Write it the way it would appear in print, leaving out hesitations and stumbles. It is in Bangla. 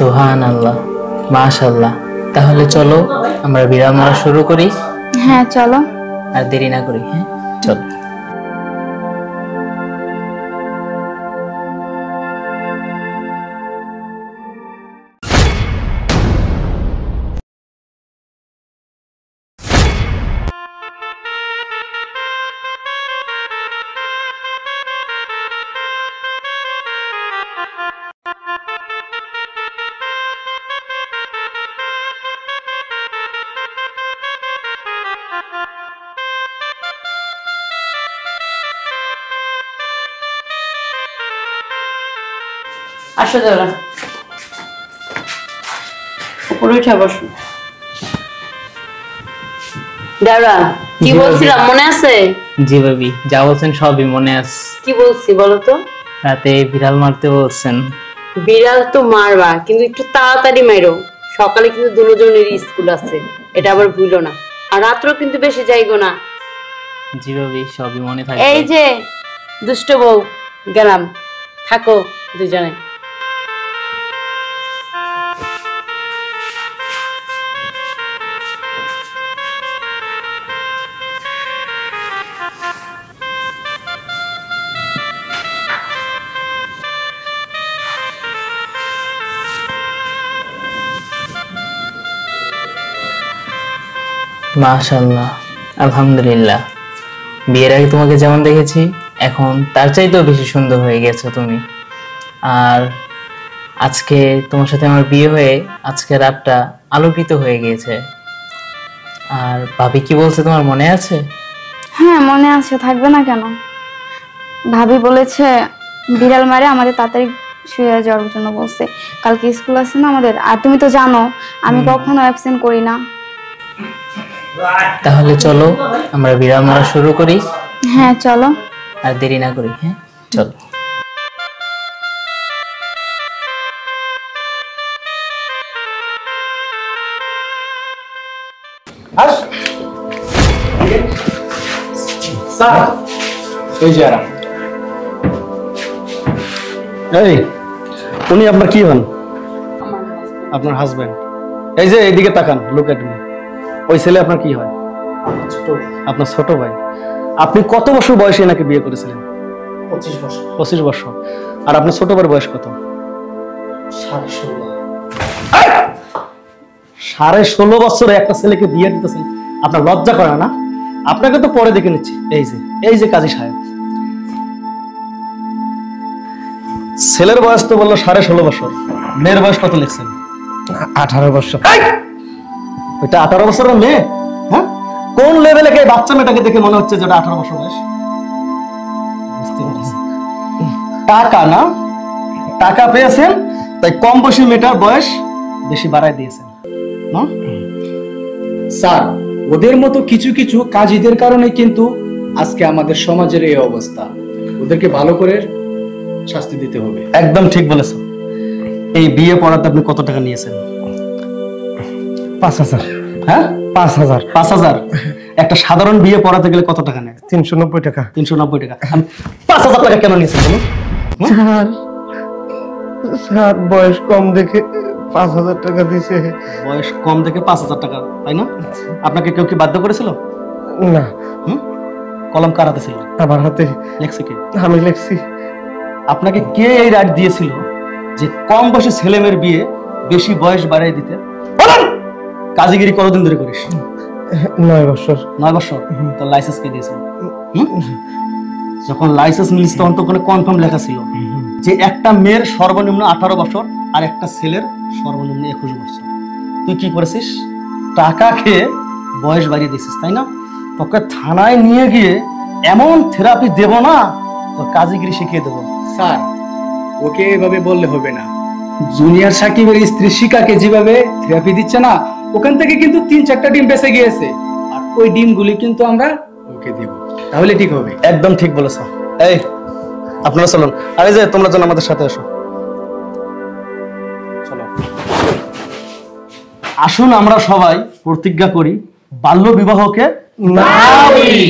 সুবহানাল্লাহ, মাশাআল্লাহ। তাহলে চলো আমরা বিড়াল মারা শুরু করি। হ্যাঁ চলো, আর দেরি না করি। হ্যাঁ চলো। আসো দাদা, উপরে উঠে বসো। দাদা কি বলছিলাম মনে আছে? জি ভাবি, যা বলছেন সবই মনে আছে। কি বলছি বলো তো? রাতে বিড়াল মারতে বলছেন। বিড়াল তো মারবা, কিন্তু একটু তাড়াতাড়ি মারো। সকালে কিন্তু দুজনের স্কুল আছে, এটা আবার ভুলো না। আর রাত্রেও কিন্তু বেশি যাইগো না। জি ভাবি, সবই মনে থাকে। এই যে দুষ্ট বউ, গেলাম, থাকো দুজনে। মাশাআল্লাহ, আলহামদুলিল্লাহ। বিয়ের আগে তোমাকে যেমন দেখেছি, এখন তার চাইতেও বেশি সুন্দর হয়ে গেছো তুমি। আর আজকে তোমার সাথে আমার বিয়ে হয়ে আজকে রাতটা আলোকিত হয়ে গিয়েছে। আর ভাবি কি বলছে তোমার মনে আছে? হ্যাঁ মনে আছে, থাকবে না কেন? ভাবি বলেছে বিড়াল মারে আমাদের তাড়াতাড়ি শুয়ে যাওয়ার জন্য বলছে। কালকে স্কুল আছে না আমাদের, আর তুমি তো জানো আমি কখনো অ্যাবসেন্ট করি না। তাহলে চলো আমরা বিড়াল মারা শুরু করি। হ্যাঁ চলো, আর দেরি না করি। হ্যাঁ চলো। এই উনি আপনার কি হন? আপনার হাজবেন্ড। এই যে এইদিকে তাকান, লুক এট মি। ওই ছেলে আপনার কি হয়? আপনার ছোট ভাই। আপনি কত বছর বয়সে এনাকে বিয়ে করেছিলেন? 25 বছর। 25 বছর। আর আপনার ছোট ভাইয়ের বয়স কত? 16.5 বছরে একটা ছেলেকে বিয়ে দিতেছেন, আপনার লজ্জা করে না? আপনাকে তো পরে দেখে নিচ্ছি। এই যে কাজী সাহেব, ছেলের বয়স তো বললো 16.5 বছর, মেয়ের বয়স কত লিখছেন? 18 বছর। ওইটা 18 বছরের মেয়ে? হ্যাঁ, কোন লেভেলে কে বাচ্চা মেয়েটাকে দেখে মনে হচ্ছে যেটা 18 বছর বয়স? বুঝতে পেরেছি। টাকা না, টাকা পেয়েছেন তাই কম বয়সী মেয়েটার বয়স বেশি বাড়ায় দিয়েছেন না? স্যার, ওদের মতো কিছু কিছু কাজীদের কারণে কিন্তু আজকে আমাদের সমাজের এই অবস্থা। ওদেরকে ভালো করে শাস্তি দিতে হবে। একদম ঠিক বলেছো। এই বিয়ে পড়াতে আপনি কত টাকা নিয়েছেন? 5000। হ্যাঁ 5000। 5000। একটা সাধারণ বিয়ে পড়াতে গেলে কত টাকা নেয়? 390 টাকা। 390 টাকা। আমি 5000 টাকা কেন নিয়েছেন বলুন? স্যার বয়স কম দেখে 5000 টাকা দিয়েছে। বয়স কম দেখে 5000 টাকা, তাই না? আপনাকে কেউ কি বাধ্য করেছিল? না। কলম কার হাতে ছিল? আমার হাতে। লেখছে কে? আমি লিখছি। আপনাকে কে এই রাইট দিয়েছিল যে কম বয়সী ছেলে মেয়ের বিয়ে বেশি বয়স বাড়াই দিতে? বলেন। কাজীগিরি কতদিন ধরে করিস? 9 বছর। 9 বছর। তো লাইসেন্স কে দিয়েছিল? যখন লাইসেন্স নিলিস তখন তো কোনো কনফার্ম লেখা ছিল যে একটা মেয়ের সর্বনিম্ন 18 বছর আর একটা ছেলের সর্বনিম্ন 21 বছর। তুই কি করেছিস? টাকা খেয়ে বয়স বাড়িয়ে দিয়েছিস, তাই না? তোকে থানায় নিয়ে গিয়ে এমন থেরাপি দেব না, তোর কাজীগিরি শিখিয়ে দেবো। স্যার, ওকে এভাবে বললে হবে না। জুনিয়র সাকিবের স্ত্রী শিকাকে যেভাবে থেরাপি দিচ্ছে না, ওখান থেকে কিন্তু 3-4টা ডিম বেঁচে গিয়েছে। আর ওই ডিমগুলি কিন্তু আমরা ওকে দেব, তাহলে ঠিক হবে। একদম ঠিক বলেছো। এই আপনারা চলুন। আরে যে তোমরা যেন আমাদের সাথে এসো। চলো। আসুন আমরা সবাই প্রতিজ্ঞা করি বাল্য বিবাহকে না বলি।